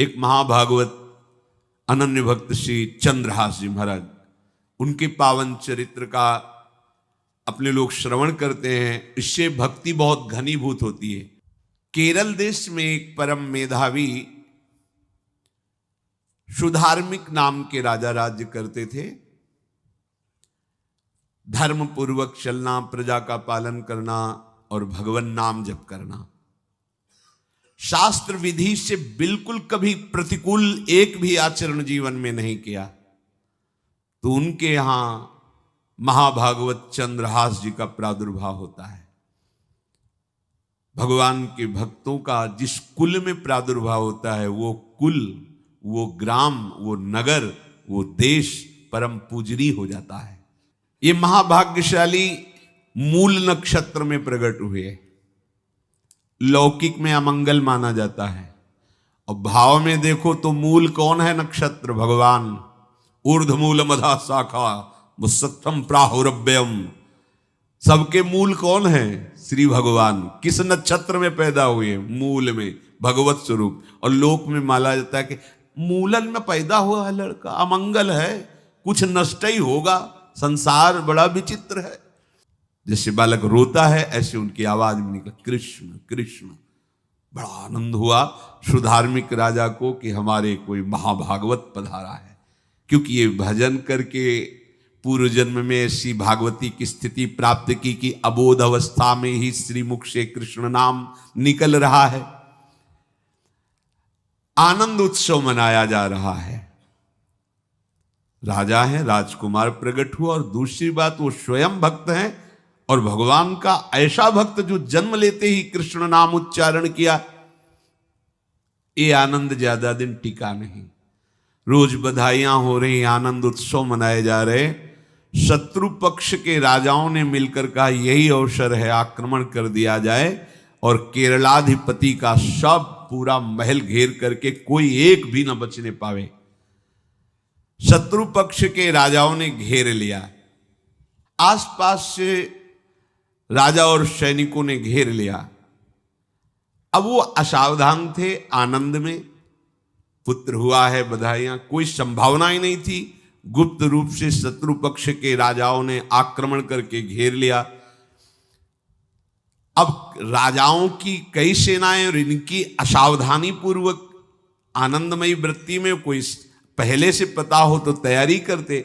एक महाभागवत अनन्य भक्त श्री चंद्रहास जी महाराज, उनके पावन चरित्र का अपने लोग श्रवण करते हैं। इससे भक्ति बहुत घनीभूत होती है। केरल देश में एक परम मेधावी सुधार्मिक नाम के राजा राज्य करते थे। धर्म पूर्वक चलना, प्रजा का पालन करना और भगवान नाम जप करना, शास्त्र विधि से बिल्कुल कभी प्रतिकूल एक भी आचरण जीवन में नहीं किया। तो उनके यहां महाभागवत चंद्रहास जी का प्रादुर्भाव होता है। भगवान के भक्तों का जिस कुल में प्रादुर्भाव होता है, वो कुल, वो ग्राम, वो नगर, वो देश परम पूजनीय हो जाता है। ये महाभाग्यशाली मूल नक्षत्र में प्रकट हुए। लौकिक में अमंगल माना जाता है और भाव में देखो तो मूल कौन है? नक्षत्र भगवान। ऊर्ध्वमूल मधा शाखा मुसत्तम प्राहुरव्ययम। सबके मूल कौन है? श्री भगवान। किस नक्षत्र में पैदा हुए? मूल में, भगवत स्वरूप। और लोक में माना जाता है कि मूलन में पैदा हुआ है लड़का, अमंगल है, कुछ नष्ट ही होगा, संसार बड़ा विचित्र है। जैसे बालक रोता है ऐसे उनकी आवाज में निकला कृष्ण कृष्ण। बड़ा आनंद हुआ सुधार्मिक राजा को कि हमारे कोई महाभागवत पधारा है, क्योंकि ये भजन करके पूर्व जन्म में ऐसी भागवती की स्थिति प्राप्त की कि अबोध अवस्था में ही श्रीमुख से कृष्ण नाम निकल रहा है। आनंद उत्सव मनाया जा रहा है। राजा है, राजकुमार प्रकट हुआ, और दूसरी बात वो स्वयं भक्त हैं और भगवान का ऐसा भक्त जो जन्म लेते ही कृष्ण नाम उच्चारण किया। ये आनंद ज्यादा दिन टिका नहीं। रोज बधाइयां हो रही, आनंद उत्सव मनाए जा रहे। शत्रु पक्ष के राजाओं ने मिलकर कहा यही अवसर है, आक्रमण कर दिया जाए और केरलाधिपति का सब पूरा महल घेर करके कोई एक भी न बचने पावे। शत्रु पक्ष के राजाओं ने घेर लिया। आसपास से राजा और सैनिकों ने घेर लिया। अब वो असावधान थे, आनंद में पुत्र हुआ है, बधाइयां, कोई संभावना ही नहीं थी। गुप्त रूप से शत्रु पक्ष के राजाओं ने आक्रमण करके घेर लिया। अब राजाओं की कई सेनाएं और इनकी असावधानी पूर्वक आनंदमयी वृत्ति में कोई पहले से पता हो तो तैयारी करते,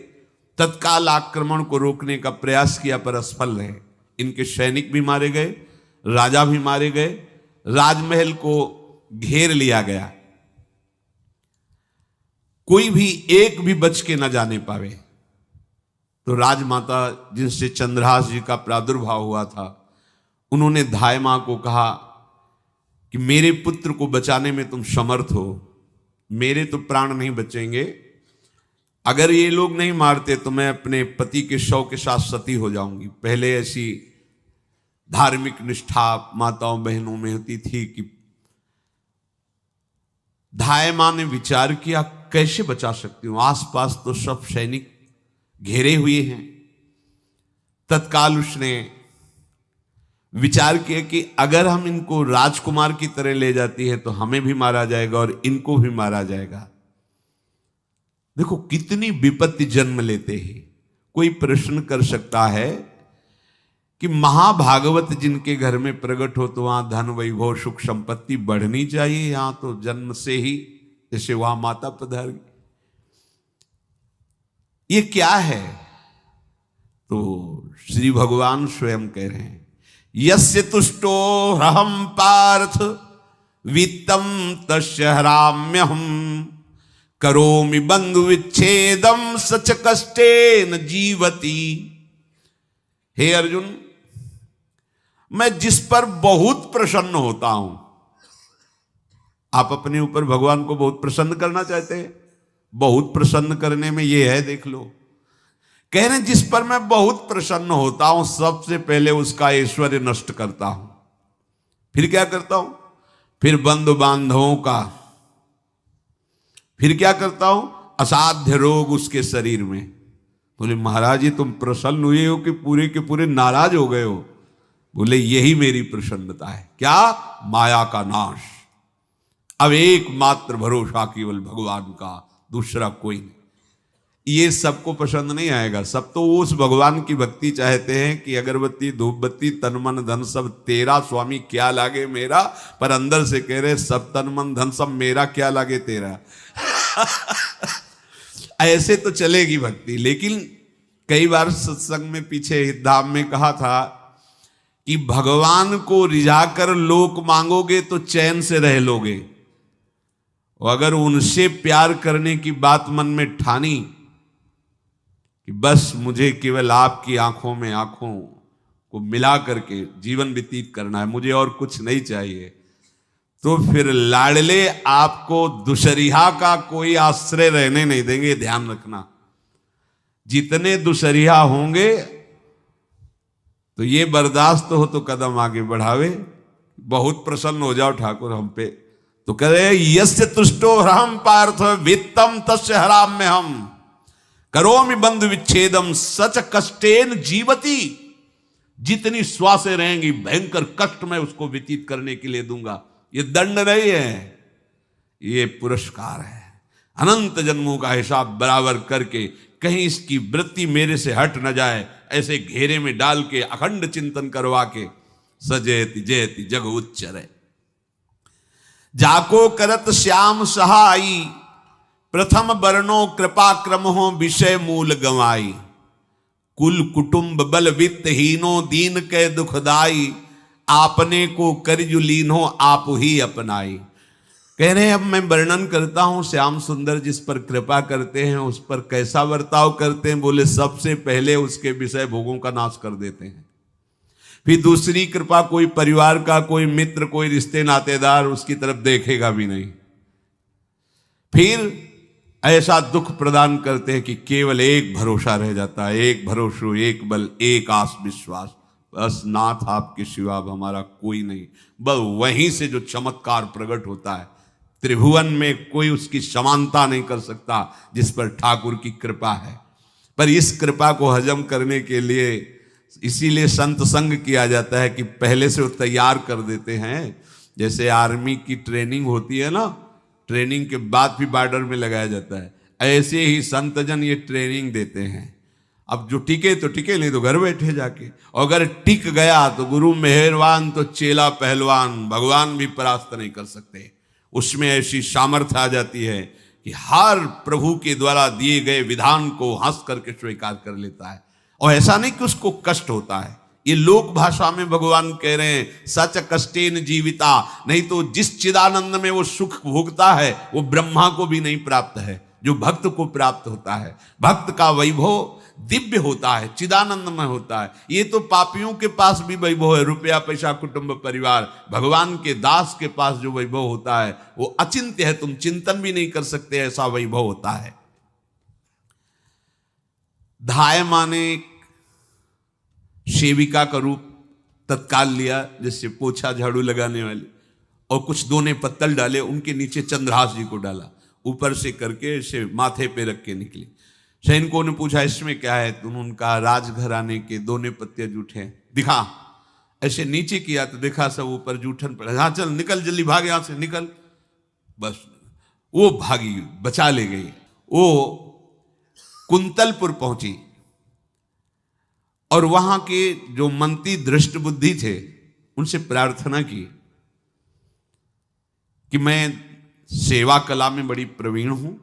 तत्काल आक्रमण को रोकने का प्रयास किया पर असफल रहे। इनके सैनिक भी मारे गए, राजा भी मारे गए, राजमहल को घेर लिया गया, कोई भी एक भी बच के न जाने पावे। तो राजमाता जिनसे चंद्रहास जी का प्रादुर्भाव हुआ था, उन्होंने धाय मां को कहा कि मेरे पुत्र को बचाने में तुम समर्थ हो, मेरे तो प्राण नहीं बचेंगे, अगर ये लोग नहीं मारते तो मैं अपने पति के शव के साथ सती हो जाऊंगी। पहले ऐसी धार्मिक निष्ठा माताओं बहनों में होती थी कि धाय मां ने विचार किया कैसे बचा सकती हूं, आसपास तो सब सैनिक घेरे हुए हैं। तत्काल उसने विचार किया कि अगर हम इनको राजकुमार की तरह ले जाती है तो हमें भी मारा जाएगा और इनको भी मारा जाएगा। देखो कितनी विपत्ति जन्म लेते हैं। कोई प्रश्न कर सकता है कि महाभागवत जिनके घर में प्रकट हो तो वहां धन वैभव सुख संपत्ति बढ़नी चाहिए, यहां तो जन्म से ही जैसे वहां माता पधार गई, ये क्या है? तो श्री भगवान स्वयं कह रहे हैं यस्य तुष्टो ह्रहम पार्थ वित्तम तस्य हराम्यहम करोमि बंधु विच्छेदम सच कष्टेन जीवति। हे अर्जुन, मैं जिस पर बहुत प्रसन्न होता हूं, आप अपने ऊपर भगवान को बहुत प्रसन्न करना चाहते हैं, बहुत प्रसन्न करने में ये है, देख लो। कह रहे जिस पर मैं बहुत प्रसन्न होता हूं, सबसे पहले उसका ऐश्वर्य नष्ट करता हूं। फिर क्या करता हूं? फिर बंधु बांधवों का, फिर क्या करता हूं? असाध्य रोग उसके शरीर में। बोले महाराज जी तुम प्रसन्न हुए हो कि पूरे के पूरे नाराज हो गए हो? बोले यही मेरी प्रसन्नता है। क्या? माया का नाश। अब एकमात्र भरोसा केवल भगवान का, दूसरा कोई नहीं। ये सबको पसंद नहीं आएगा। सब तो उस भगवान की भक्ति चाहते हैं कि अगरबत्ती धूप बत्ती तन मन धन सब तेरा, स्वामी क्या लागे मेरा, पर अंदर से कह रहे सब तन मन धन सब मेरा, क्या लागे तेरा। ऐसे तो चलेगी भक्ति। लेकिन कई बार सत्संग में पीछे धाम में कहा था कि भगवान को रिझाकर लोक मांगोगे तो चैन से रह लोगे, और अगर उनसे प्यार करने की बात मन में ठानी कि बस मुझे केवल आपकी आंखों में आंखों को मिला करके जीवन व्यतीत करना है, मुझे और कुछ नहीं चाहिए, तो फिर लाडले आपको दुशरिहा का कोई आश्रय रहने नहीं देंगे। ध्यान रखना, जितने दुशरिहा होंगे तो ये बर्दाश्त हो तो कदम आगे बढ़ावे। बहुत प्रसन्न हो जाओ ठाकुर हम पे तो कह रहे यस्य तुष्टो ह्रहम पार्थ वित्तम तस्य हराम में हम करोमि बंधु विच्छेदम सच कष्टेन जीवती। जितनी श्वासें रहेंगी भयंकर कष्ट में उसको व्यतीत करने के लिए दूंगा। ये दंड नहीं है, ये पुरस्कार है। अनंत जन्मों का हिसाब बराबर करके कहीं इसकी वृत्ति मेरे से हट न जाए, ऐसे घेरे में डाल के अखंड चिंतन करवा के सजयति जयति जग उच्चरे। जाको करत श्याम सहाई प्रथम वर्णो कृपा क्रम हो विषय मूल गंवाई। कुल कुटुंब बल वित्त हीनो दीन के दुखदाई। आपने को करजु लीनो आप ही अपनाई। कह रहे हैं अब मैं वर्णन करता हूं श्याम सुंदर जिस पर कृपा करते हैं उस पर कैसा बर्ताव करते हैं। बोले सबसे पहले उसके विषय भोगों का नाश कर देते हैं, फिर दूसरी कृपा कोई परिवार का कोई मित्र कोई रिश्ते नातेदार उसकी तरफ देखेगा भी नहीं, फिर ऐसा दुख प्रदान करते हैं कि केवल एक भरोसा रह जाता है, एक भरोसा एक बल एक आस विश्वास, बस नाथ आपके सिवा अब हमारा कोई नहीं। बस वहीं से जो चमत्कार प्रकट होता है, त्रिभुवन में कोई उसकी समानता नहीं कर सकता जिस पर ठाकुर की कृपा है। पर इस कृपा को हजम करने के लिए इसीलिए संत संग किया जाता है कि पहले से वो तैयार कर देते हैं। जैसे आर्मी की ट्रेनिंग होती है ना, ट्रेनिंग के बाद भी बॉर्डर में लगाया जाता है, ऐसे ही संतजन ये ट्रेनिंग देते हैं। अब जो टिके तो टिके, नहीं तो घर बैठे जाके, और अगर टिक गया तो गुरु मेहरबान तो चेला पहलवान, भगवान भी परास्त नहीं कर सकते। उसमें ऐसी सामर्थ्य आ जाती है कि हर प्रभु के द्वारा दिए गए विधान को हंस करके स्वीकार कर लेता है। और ऐसा नहीं कि उसको कष्ट होता है, ये लोक भाषा में भगवान कह रहे हैं सच कष्टेन जीविता। नहीं तो जिस चिदानंद में वो सुख भोगता है वो ब्रह्मा को भी नहीं प्राप्त है जो भक्त को प्राप्त होता है। भक्त का वैभव दिव्य होता है, चिदानंद में होता है। ये तो पापियों के पास भी वैभव है, रुपया पैसा कुटुंब परिवार। भगवान के दास के पास जो वैभव होता है वो अचिंत्य है, तुम चिंतन भी नहीं कर सकते, ऐसा वैभव होता है। धाय माने सेविका का रूप तत्काल लिया, जिससे पोछा झाड़ू लगाने वाले, और कुछ दोने पत्तल डाले, उनके नीचे चंद्रहास जी को डाला, ऊपर से करके इसे माथे पे रख के निकली। सैनिकों ने पूछा इसमें क्या है, तुम उनका राजघराने के दोने पत्ते जूठे दिखा। ऐसे नीचे किया तो देखा सब ऊपर जूठन पड़ा। हाँ चल निकल जल्दी, भाग यहां से निकल। बस वो भागी, बचा ले गई। वो कुंतलपुर पहुंची और वहां के जो मंत्री दृष्ट बुद्धि थे उनसे प्रार्थना की कि मैं सेवा कला में बड़ी प्रवीण हूं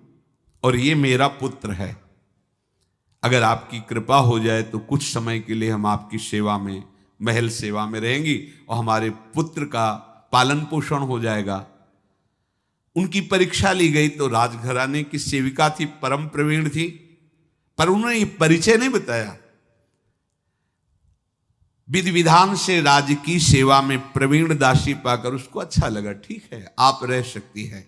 और ये मेरा पुत्र है, अगर आपकी कृपा हो जाए तो कुछ समय के लिए हम आपकी सेवा में, महल सेवा में रहेंगी और हमारे पुत्र का पालन पोषण हो जाएगा। उनकी परीक्षा ली गई तो राजघराने की सेविका थी, परम प्रवीण थी, पर उन्होंने ये परिचय नहीं बताया। विधि विधान से राज्य की सेवा में प्रवीण दासी पाकर उसको अच्छा लगा, ठीक है आप रह सकती है।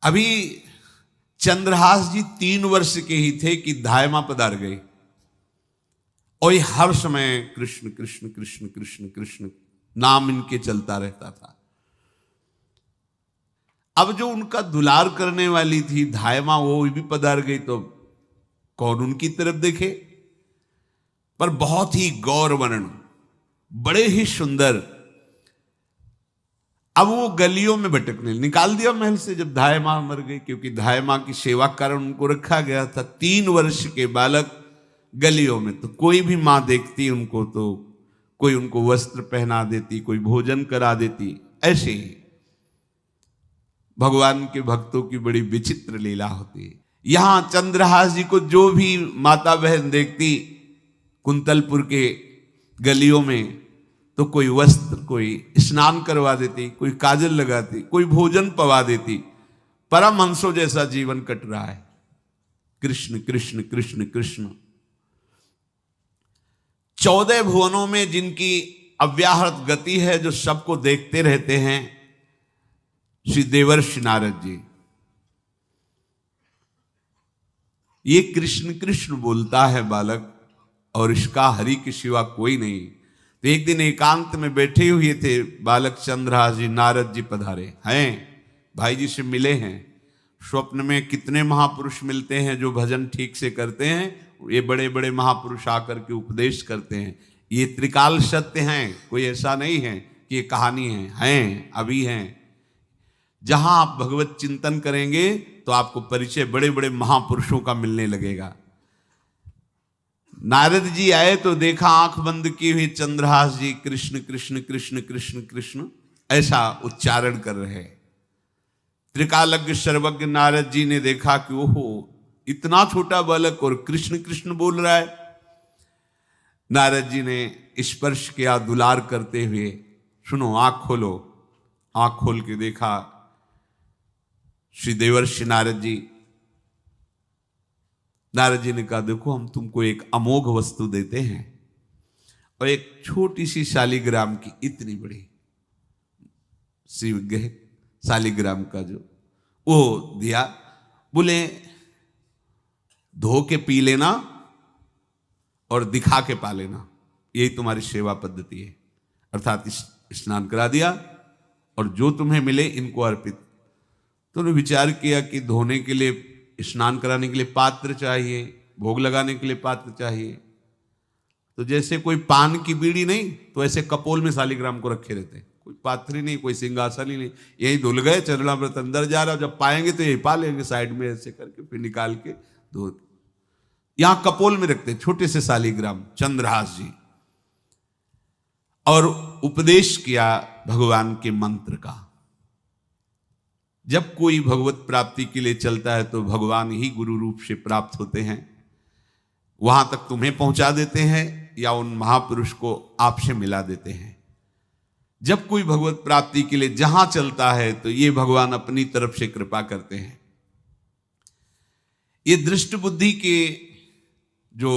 अभी चंद्रहास जी 3 वर्ष के ही थे कि धायमा पधार गई और ये हर समय कृष्ण कृष्ण कृष्ण कृष्ण कृष्ण नाम इनके चलता रहता था। अब जो उनका दुलार करने वाली थी धायमा, वो भी पधार गई तो कौन उनकी तरफ देखे। पर बहुत ही गौर वर्ण, बड़े ही सुंदर अब वो गलियों में भटकने, निकाल दिया महल से जब धाय माँ मर गई, क्योंकि धाय माँ की सेवा कारण उनको रखा गया था। 3 वर्ष के बालक गलियों में, तो कोई भी माँ देखती उनको तो कोई उनको वस्त्र पहना देती, कोई भोजन करा देती। ऐसे ही भगवान के भक्तों की बड़ी विचित्र लीला होती है। यहां चंद्रहास जी को जो भी माता बहन देखती कुंतलपुर के गलियों में, तो कोई वस्त्र, कोई स्नान करवा देती, कोई काजल लगाती, कोई भोजन पवा देती। परमहंसों जैसा जीवन कट रहा है। कृष्ण कृष्ण कृष्ण कृष्ण। 14 भुवनों में जिनकी अव्याहत गति है, जो सबको देखते रहते हैं, श्री देवर्षि नारद जी। ये कृष्ण कृष्ण बोलता है बालक, और इसका हरि के सिवा कोई नहीं। तो एक दिन एकांत में बैठे हुए थे बालक चंद्रहास जी, नारद जी पधारे हैं, भाई जी से मिले हैं। स्वप्न में कितने महापुरुष मिलते हैं जो भजन ठीक से करते हैं, ये बड़े बड़े महापुरुष आकर के उपदेश करते हैं। ये त्रिकाल सत्य हैं, कोई ऐसा नहीं है कि ये कहानी हैं, अभी हैं। जहां आप भगवत चिंतन करेंगे तो आपको परिचय बड़े बड़े महापुरुषों का मिलने लगेगा। नारद जी आए तो देखा आंख बंद की हुई चंद्रहास जी कृष्ण कृष्ण कृष्ण कृष्ण कृष्ण ऐसा उच्चारण कर रहे। त्रिकालज्ञ सर्वज्ञ नारद जी ने देखा कि ओहो, इतना छोटा बालक और कृष्ण कृष्ण बोल रहा है। नारद जी ने स्पर्श किया दुलार करते हुए, सुनो आंख खोलो। आंख खोल के देखा श्री देवर्षि नारद जी। नारद जी ने कहा, देखो हम तुमको एक अमोघ वस्तु देते हैं, और एक छोटी सी शालिग्राम की इतनी बड़ी शिवग्रह शालिग्राम का जो वो दिया। बोले धो के पी लेना और दिखा के पा लेना, यही तुम्हारी सेवा पद्धति है। अर्थात स्नान करा दिया और जो तुम्हें मिले इनको अर्पित। तो उन्होंने विचार किया कि धोने के लिए, स्नान कराने के लिए पात्र चाहिए, भोग लगाने के लिए पात्र चाहिए। तो जैसे कोई पान की बीड़ी नहीं, तो ऐसे कपोल में शालिग्राम को रखे रहते हैं। कोई पात्र ही नहीं, कोई सिंहासन ही नहीं, यही धुल गए। चरणामृत अंदर जा रहा, जब पाएंगे तो यही पा लेंगे, साइड में ऐसे करके फिर निकाल के धो। यहां कपोल में रखते छोटे से शालिग्राम चंद्रहास जी, और उपदेश किया भगवान के मंत्र का। जब कोई भगवत प्राप्ति के लिए चलता है तो भगवान ही गुरु रूप से प्राप्त होते हैं, वहां तक तुम्हें पहुंचा देते हैं या उन महापुरुष को आपसे मिला देते हैं। जब कोई भगवत प्राप्ति के लिए जहां चलता है तो ये भगवान अपनी तरफ से कृपा करते हैं। ये दृष्ट बुद्धि के जो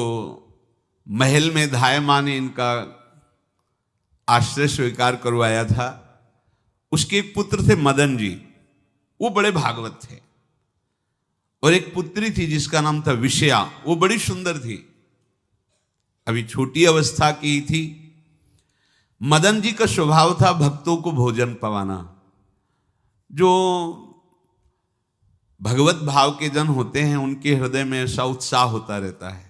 महल में धाय माँ ने इनका आश्रय स्वीकार करवाया था, उसके एक पुत्र थे मदन जी, वो बड़े भागवत थे। और एक पुत्री थी जिसका नाम था विषया, वो बड़ी सुंदर थी, अभी छोटी अवस्था की ही थी। मदन जी का स्वभाव था भक्तों को भोजन पवाना। जो भगवत भाव के जन होते हैं उनके हृदय में ऐसा उत्साह होता रहता है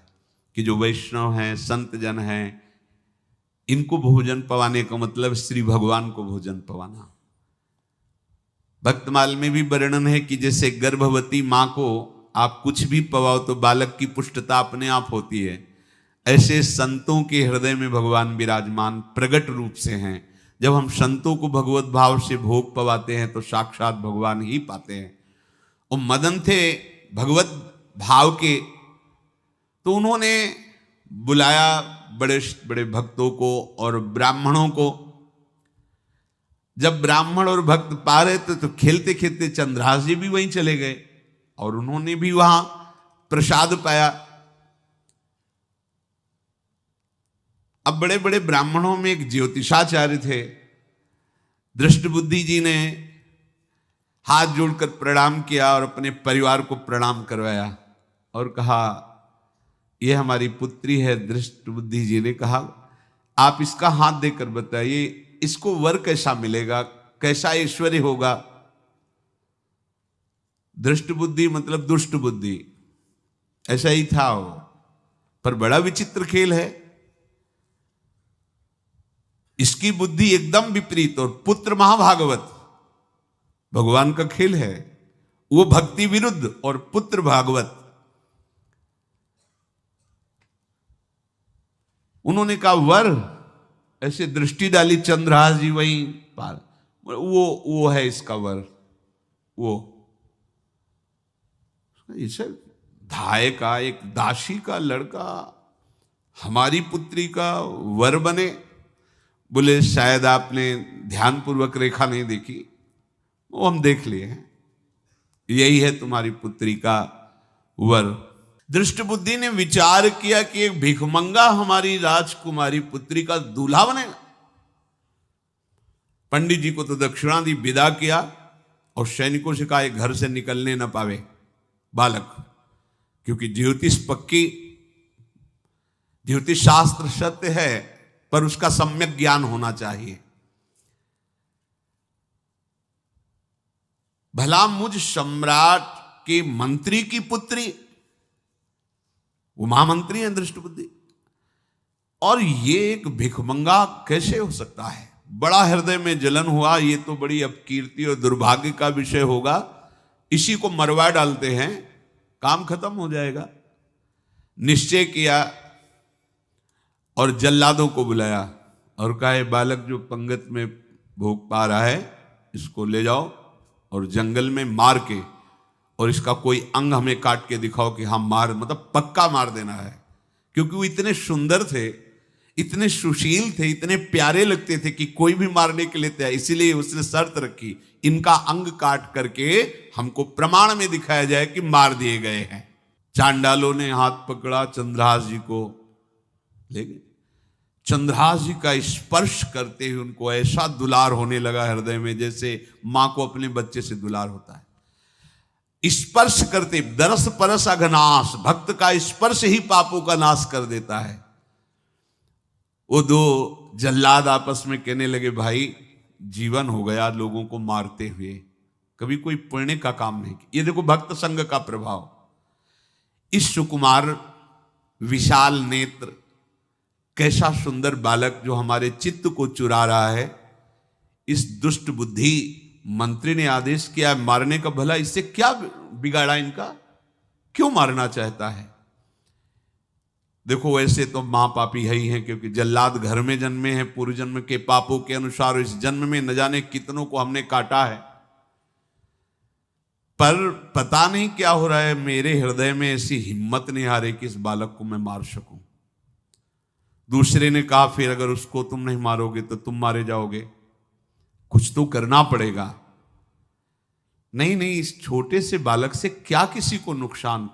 कि जो वैष्णव हैं, संत जन हैं, इनको भोजन पवाने का मतलब श्री भगवान को भोजन पवाना। भक्तमाल में भी वर्णन है कि जैसे गर्भवती मां को आप कुछ भी पवाओ तो बालक की पुष्टता अपने आप होती है, ऐसे संतों के हृदय में भगवान विराजमान प्रगट रूप से हैं। जब हम संतों को भगवत भाव से भोग पवाते हैं तो साक्षात भगवान ही पाते हैं। और मदन थे भगवत भाव के, तो उन्होंने बुलाया बड़े बड़े भक्तों को और ब्राह्मणों को। जब ब्राह्मण और भक्त पा रहे थे तो खेलते खेलते चंद्रहास जी भी वहीं चले गए और उन्होंने भी वहां प्रसाद पाया। अब बड़े बड़े ब्राह्मणों में एक ज्योतिषाचार्य थे। दृष्ट बुद्धि जी ने हाथ जोड़कर प्रणाम किया और अपने परिवार को प्रणाम करवाया और कहा, यह हमारी पुत्री है। दृष्ट बुद्धि जी ने कहा, आप इसका हाथ देकर बताइए, इसको वर कैसा मिलेगा, कैसा ऐश्वर्य होगा। दृष्ट बुद्धि मतलब दुष्ट बुद्धि, ऐसा ही था वो। पर बड़ा विचित्र खेल है, इसकी बुद्धि एकदम विपरीत और पुत्र महाभागवत। भगवान का खेल है। वो भक्ति विरुद्ध और पुत्र भागवत। उन्होंने कहा वर, ऐसे दृष्टि डाली चंद्रहास जी वहीं पार, वो है इसका वर। वो इसे धाय का, एक दासी का लड़का हमारी पुत्री का वर बने। बोले शायद आपने ध्यानपूर्वक रेखा नहीं देखी, वो हम देख लिए हैं, यही है तुम्हारी पुत्री का वर। दृष्ट बुद्धि ने विचार किया कि एक भिखमंगा हमारी राजकुमारी पुत्री का दूल्हा बनेगा। पंडित जी को तो दक्षिणा दी, विदा किया और सैनिकों से कहा घर से निकलने न पावे बालक, क्योंकि ज्योतिष पक्की, ज्योतिष शास्त्र सत्य है, पर उसका सम्यक ज्ञान होना चाहिए। भला मुझ सम्राट के मंत्री की पुत्री, वो महामंत्री हैं दृष्ट बुद्धि, और ये एक भिखमंगा कैसे हो सकता है? बड़ा हृदय में जलन हुआ, ये तो बड़ी अपकीर्ति और दुर्भाग्य का विषय होगा, इसी को मरवा डालते हैं, काम खत्म हो जाएगा। निश्चय किया और जल्लादों को बुलाया और कहा बालक जो पंगत में भोग पा रहा है इसको ले जाओ और जंगल में मार के, और इसका कोई अंग हमें काट के दिखाओ कि हाँ मार, मतलब पक्का मार देना है। क्योंकि वो इतने सुंदर थे, इतने सुशील थे, इतने प्यारे लगते थे कि कोई भी मारने के लिए तैयार। इसीलिए उसने शर्त रखी, इनका अंग काट करके हमको प्रमाण में दिखाया जाए कि मार दिए गए हैं। चांडालों ने हाथ पकड़ा, चंद्रहास जी को ले गए। चंद्रहास जी का स्पर्श करते हुए उनको ऐसा दुलार होने लगा हृदय में, जैसे मां को अपने बच्चे से दुलार होता है। स्पर्श करते, दरस परस अघनाश, भक्त का स्पर्श ही पापों का नाश कर देता है। वो दो जल्लाद आपस में कहने लगे भाई जीवन हो गया लोगों को मारते हुए, कभी कोई पुण्य का काम नहीं किया। ये देखो भक्त संग का प्रभाव। इस सुकुमार विशाल नेत्र, कैसा सुंदर बालक जो हमारे चित्त को चुरा रहा है, इस दुष्ट बुद्धि मंत्री ने आदेश किया मारने का। भला इससे क्या बिगाड़ा इनका, क्यों मारना चाहता है? देखो वैसे तो मां पापी है ही हैं, क्योंकि जल्लाद घर में जन्मे हैं, पूर्व जन्म के पापों के अनुसार इस जन्म में न जाने कितनों को हमने काटा है। पर पता नहीं क्या हो रहा है, मेरे हृदय में ऐसी हिम्मत नहीं आ रही कि इस बालक को मैं मार सकूं। दूसरे ने कहा फिर अगर उसको तुम नहीं मारोगे तो तुम मारे जाओगे, कुछ तो करना पड़ेगा। नहीं नहीं, इस छोटे से बालक से क्या किसी को नुकसान।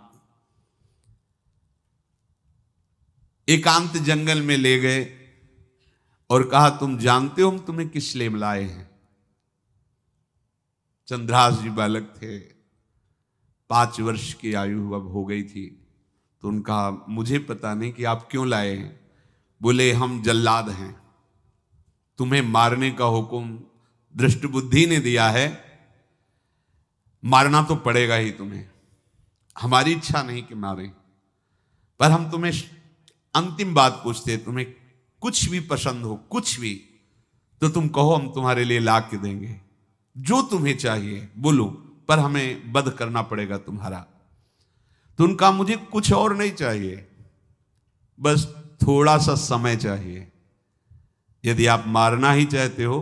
एकांत जंगल में ले गए और कहा तुम जानते हो हम तुम्हें किस लिए लाए हैं? चंद्रहास जी बालक थे, 5 वर्ष की आयु अब हो गई थी, तो उनका मुझे पता नहीं कि आप क्यों लाए हैं। बोले हम जल्लाद हैं, तुम्हें मारने का हुक्म दृष्ट बुद्धि ने दिया है, मारना तो पड़ेगा ही तुम्हें। हमारी इच्छा नहीं कि मारें, पर हम तुम्हें अंतिम बात पूछते, तुम्हें कुछ भी पसंद हो, कुछ भी, तो तुम कहो हम तुम्हारे लिए ला के देंगे, जो तुम्हें चाहिए बोलो, पर हमें वध करना पड़ेगा तुम्हारा। तो उनका मुझे कुछ और नहीं चाहिए, बस थोड़ा सा समय चाहिए। यदि आप मारना ही चाहते हो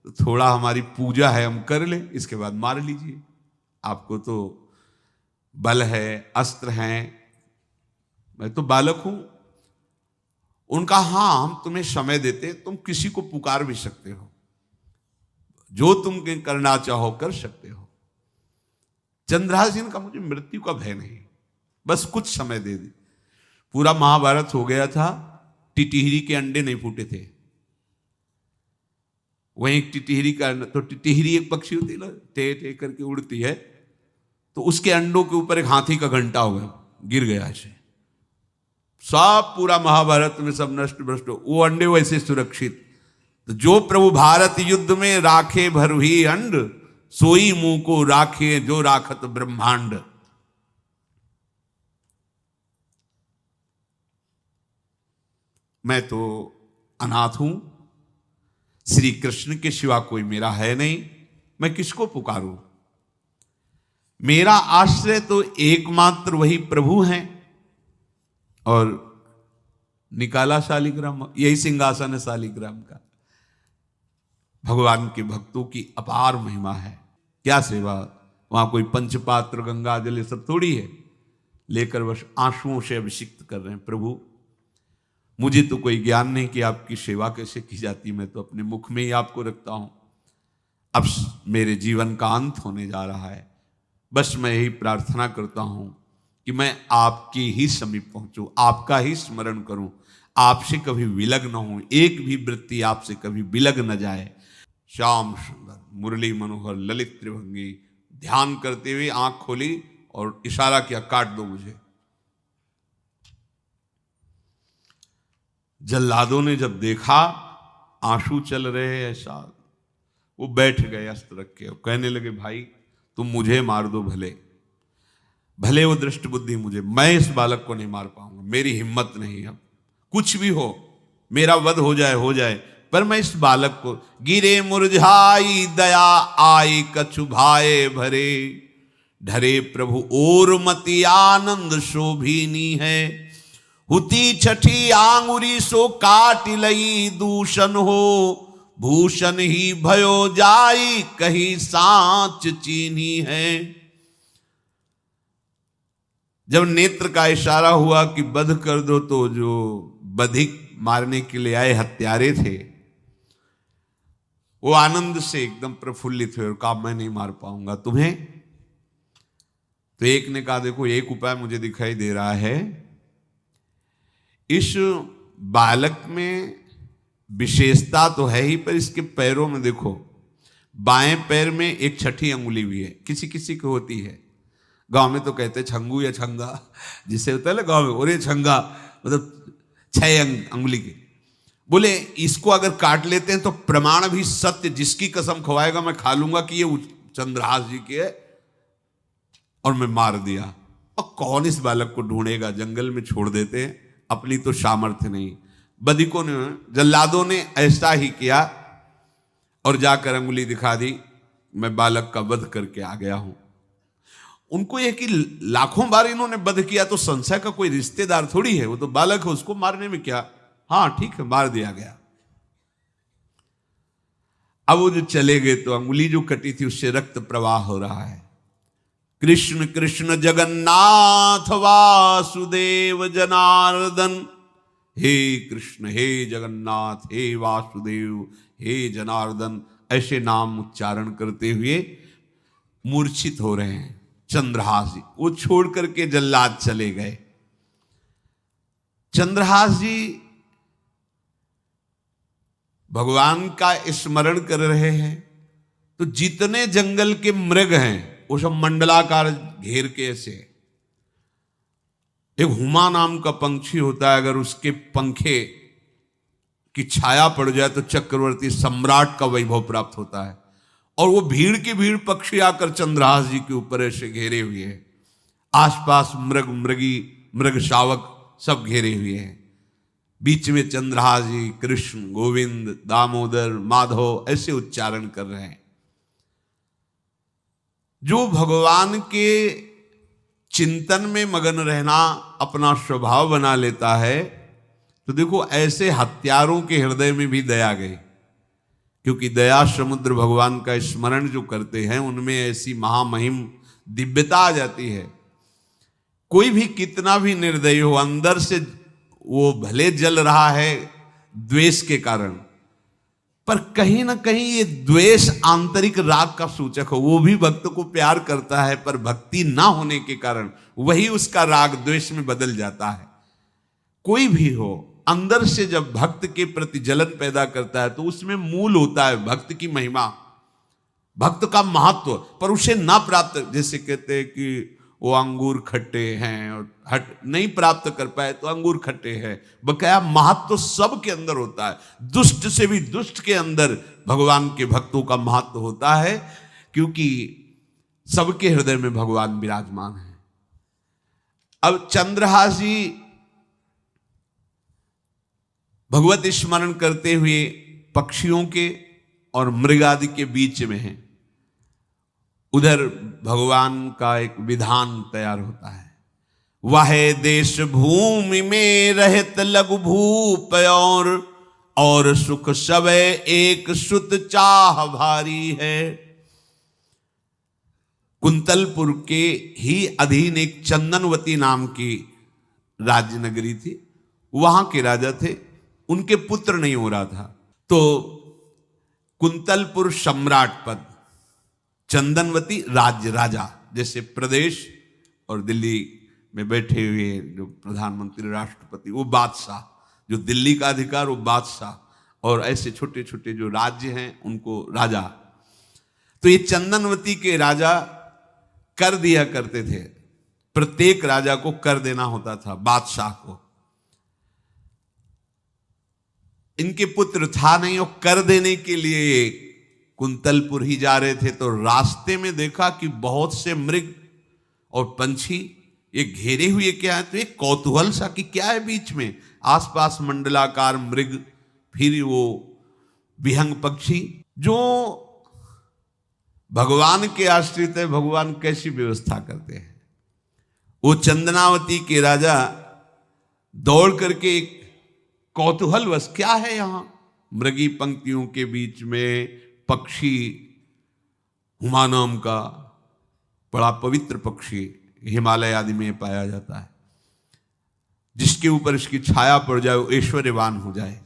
तो थोड़ा हमारी पूजा है हम कर लें, इसके बाद मार लीजिए। आपको तो बल है, अस्त्र हैं, मैं तो बालक हूं। उनका हाँ हम तुम्हें समय देते, तुम किसी को पुकार भी सकते हो, जो तुम करना चाहो कर सकते हो। चंद्रहास जी का मुझे मृत्यु का भय नहीं, बस कुछ समय दे दी। पूरा महाभारत हो गया था, टिटिहरी के अंडे नहीं फूटे थे। वहीं एक टिटिहरी का, तो टिटिहरी एक पक्षी होती है ना, टे टे करके उड़ती है, तो उसके अंडों के ऊपर एक हाथी का घंटा हो गया, गिर गया ऐसे। सब पूरा महाभारत में सब नष्ट भ्रष्ट, वो अंडे वैसे सुरक्षित। तो जो प्रभु भारत युद्ध में राखे भरुही अंड, सोई मुंह को राखे जो राखत ब्रह्मांड। मैं तो अनाथ हूं, श्री कृष्ण के सिवा कोई मेरा है नहीं, मैं किसको पुकारूं? मेरा आश्रय तो एकमात्र वही प्रभु हैं। और निकाला शालिग्राम, यही सिंहासन है शालिग्राम का। भगवान के भक्तों की अपार महिमा है। क्या सेवा, वहां कोई पंचपात्र गंगा जल ये सब थोड़ी है, लेकर बस आंसुओं से अभिषिक्त कर रहे हैं। प्रभु मुझे तो कोई ज्ञान नहीं कि आपकी सेवा कैसे की जाती, मैं तो अपने मुख में ही आपको रखता हूं। अब मेरे जीवन का अंत होने जा रहा है, बस मैं यही प्रार्थना करता हूं कि मैं आपके ही समीप पहुंचूं, आपका ही स्मरण करूं, आपसे कभी विलग न हूं, एक भी वृत्ति आपसे कभी विलग न जाए। श्याम सुंदर मुरली मनोहर ललित त्रिभंगी ध्यान करते हुए आंख खोली और इशारा किया, काट दो मुझे। जल्लादों ने जब देखा आंसू चल रहे हैं ऐसा, वो बैठ गए अस्त्र रख के और कहने लगे, भाई तुम मुझे मार दो, भले भले वो दृष्ट बुद्धि मुझे, मैं इस बालक को नहीं मार पाऊंगा, मेरी हिम्मत नहीं। अब कुछ भी हो, मेरा वध हो जाए, पर मैं इस बालक को, गिरे मुरझाई दया आई कछु भाए भरे, ढरे प्रभु और मति आनंद शोभिनी है, हुती छठी आंगुरी सो काट लई दूषण हो, भूषण ही भयो जाई कहीं सांच चीनी है। जब नेत्र का इशारा हुआ कि वध कर दो, तो जो बधिक मारने के लिए आए हत्यारे थे वो आनंद से एकदम प्रफुल्लित हुए और कहा, मैं नहीं मार पाऊंगा तुम्हें। तो एक ने कहा, देखो एक उपाय मुझे दिखाई दे रहा है, इस बालक में विशेषता तो है ही, पर इसके पैरों में देखो, बाएं पैर में एक छठी अंगुली भी है, किसी किसी को होती है। गांव में तो कहते छंगू या छंगा, जिससे होता है ना गांव में, और ये छंगा मतलब 6 अंगुली के। बोले इसको अगर काट लेते हैं तो प्रमाण भी सत्य, जिसकी कसम खवाएगा मैं खा लूंगा कि ये चंद्रहास जी की है, और मैं मार दिया। और कौन इस बालक को ढूंढेगा, जंगल में छोड़ देते हैं, अपनी तो सामर्थ्य नहीं। बधिकों ने, जल्लादों ने ऐसा ही किया और जाकर अंगुली दिखा दी, मैं बालक का वध करके आ गया हूं। उनको यह कि लाखों बार इन्होंने वध किया, तो संशय का कोई रिश्तेदार थोड़ी है, वो तो बालक है, उसको मारने में क्या। हाँ ठीक है, मार दिया गया। अब वो जो चले गए तो अंगुली जो कटी थी उससे रक्त प्रवाह हो रहा है। कृष्ण कृष्ण जगन्नाथ वासुदेव जनार्दन, हे कृष्ण हे जगन्नाथ हे वासुदेव हे जनार्दन, ऐसे नाम उच्चारण करते हुए मूर्छित हो रहे हैं चंद्रहास जी। वो छोड़ करके जल्लाद चले गए। चंद्रहास जी भगवान का स्मरण कर रहे हैं, तो जितने जंगल के मृग हैं वो सब मंडलाकार घेर के ऐसे। एक हुमा नाम का पंछी होता है, अगर उसके पंखे की छाया पड़ जाए तो चक्रवर्ती सम्राट का वैभव प्राप्त होता है। और वो भीड़ की भीड़ पक्षी आकर चंद्रहास जी के ऊपर ऐसे घेरे हुए हैं। आसपास मृग मृगी मृग शावक सब घेरे हुए हैं। बीच में चंद्रहास जी कृष्ण गोविंद दामोदर माधव ऐसे उच्चारण कर रहे हैं। जो भगवान के चिंतन में मगन रहना अपना स्वभाव बना लेता है, तो देखो ऐसे हत्यारों के हृदय में भी दया गई, क्योंकि दया समुद्र भगवान का स्मरण जो करते हैं उनमें ऐसी महामहिम दिव्यता आ जाती है। कोई भी कितना भी निर्दयी हो, अंदर से वो भले जल रहा है द्वेष के कारण, पर कहीं ना कहीं ये द्वेष आंतरिक राग का सूचक हो। वो भी भक्त को प्यार करता है, पर भक्ति ना होने के कारण वही उसका राग द्वेष में बदल जाता है। कोई भी हो, अंदर से जब भक्त के प्रति जलन पैदा करता है तो उसमें मूल होता है भक्त की महिमा, भक्त का महत्व, पर उसे ना प्राप्त, जैसे कहते हैं कि वो अंगूर खट्टे हैं और हट नहीं प्राप्त कर पाए तो अंगूर खट्टे हैं। बकाया महत्व सब के अंदर होता है। दुष्ट से भी दुष्ट के अंदर भगवान के भक्तों का महत्व होता है, क्योंकि सबके हृदय में भगवान विराजमान है। अब चंद्रहास जी भगवत स्मरण करते हुए पक्षियों के और मृग आदि के बीच में हैं। उधर भगवान का एक विधान तैयार होता है। वह देश भूमि में रहत लघु भूप और सुख सब एक सुत चाह भारी है। कुंतलपुर के ही अधीन एक चंदनवती नाम की राज्य नगरी थी। वहां के राजा थे, उनके पुत्र नहीं हो रहा था, तो कुंतलपुर सम्राट पद, चंदनवती राज्य राजा, जैसे प्रदेश और दिल्ली में बैठे हुए जो प्रधानमंत्री राष्ट्रपति वो बादशाह, जो दिल्ली का अधिकार वो बादशाह, और ऐसे छोटे छोटे जो राज्य हैं उनको राजा। तो ये चंदनवती के राजा कर दिया करते थे, प्रत्येक राजा को कर देना होता था बादशाह को। इनके पुत्र था नहीं, और कर देने के लिए कुंतलपुर ही जा रहे थे, तो रास्ते में देखा कि बहुत से मृग और पंछी ये घेरे हुए क्या है, तो एक कौतूहल सा कि क्या है बीच में, आसपास मंडलाकार मृग, फिर वो विहंग पक्षी जो भगवान के आश्रित है, भगवान कैसी व्यवस्था करते हैं। वो चंदनावती के राजा दौड़ करके एक कौतूहलवश, क्या है यहां, मृगी पंक्तियों के बीच में पक्षी, हुमा नाम का बड़ा पवित्र पक्षी हिमालय आदि में पाया जाता है, जिसके ऊपर इसकी छाया पड़ जाए वो ऐश्वर्यवान हो जाए।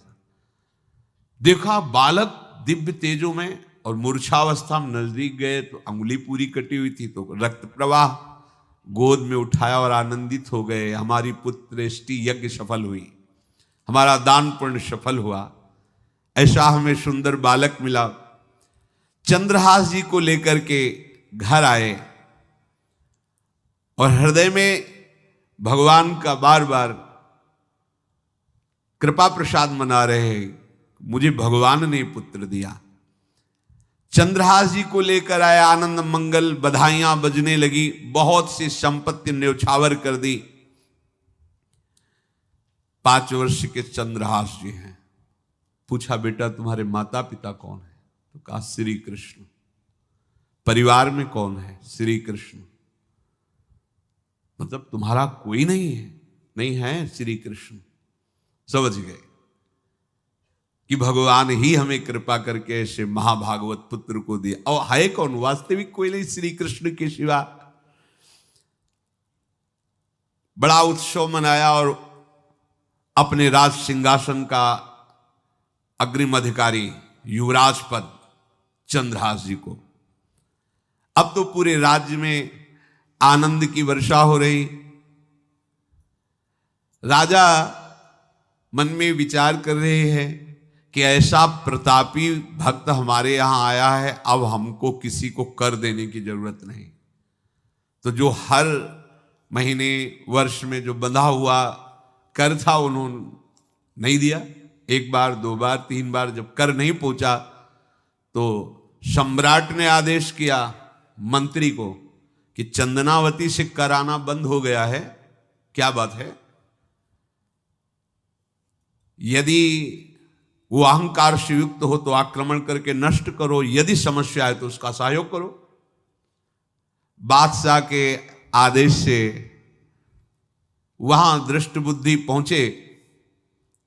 देखा बालक दिव्य तेजों में, और मूर्छावस्था में नजदीक गए तो अंगुली पूरी कटी हुई थी, तो रक्त प्रवाह, गोद में उठाया और आनंदित हो गए, हमारी पुत्रेष्टि यज्ञ सफल हुई, हमारा दान पुण्य सफल हुआ, ऐसा हमें सुंदर बालक मिला। चंद्रहास जी को लेकर के घर आए और हृदय में भगवान का बार बार कृपा प्रसाद मना रहे हैं, मुझे भगवान ने पुत्र दिया। चंद्रहास जी को लेकर आए, आनंद मंगल बधाइयां बजने लगी, बहुत सी संपत्ति न्यौछावर कर दी। 5 वर्ष के चंद्रहास जी हैं। पूछा बेटा तुम्हारे माता पिता कौन है, तो कहा श्री कृष्ण। परिवार में कौन है, श्री कृष्ण। मतलब तुम्हारा कोई नहीं है, नहीं है श्री कृष्ण। समझ गए कि भगवान ही हमें कृपा करके ऐसे महाभागवत पुत्र को दिया। और है कौन, वास्तविक कोई नहीं श्री कृष्ण के सिवा। बड़ा उत्सव मनाया और अपने राज सिंहासन का अग्रिम अधिकारी युवराज पद चंद्रहास जी को। अब तो पूरे राज्य में आनंद की वर्षा हो रही। राजा मन में विचार कर रहे हैं कि ऐसा प्रतापी भक्त हमारे यहां आया है, अब हमको किसी को कर देने की जरूरत नहीं। तो जो हर महीने वर्ष में जो बंधा हुआ कर था उन्होंने नहीं दिया। 1 बार 2 बार 3 बार जब कर नहीं पहुंचा तो सम्राट ने आदेश किया मंत्री को कि चंदनावती से कराना बंद हो गया है। क्या बात है? यदि वो अहंकार से युक्त हो तो आक्रमण करके नष्ट करो, यदि समस्या है तो उसका सहयोग करो। बादशाह के आदेश से वहां दृष्ट बुद्धि पहुंचे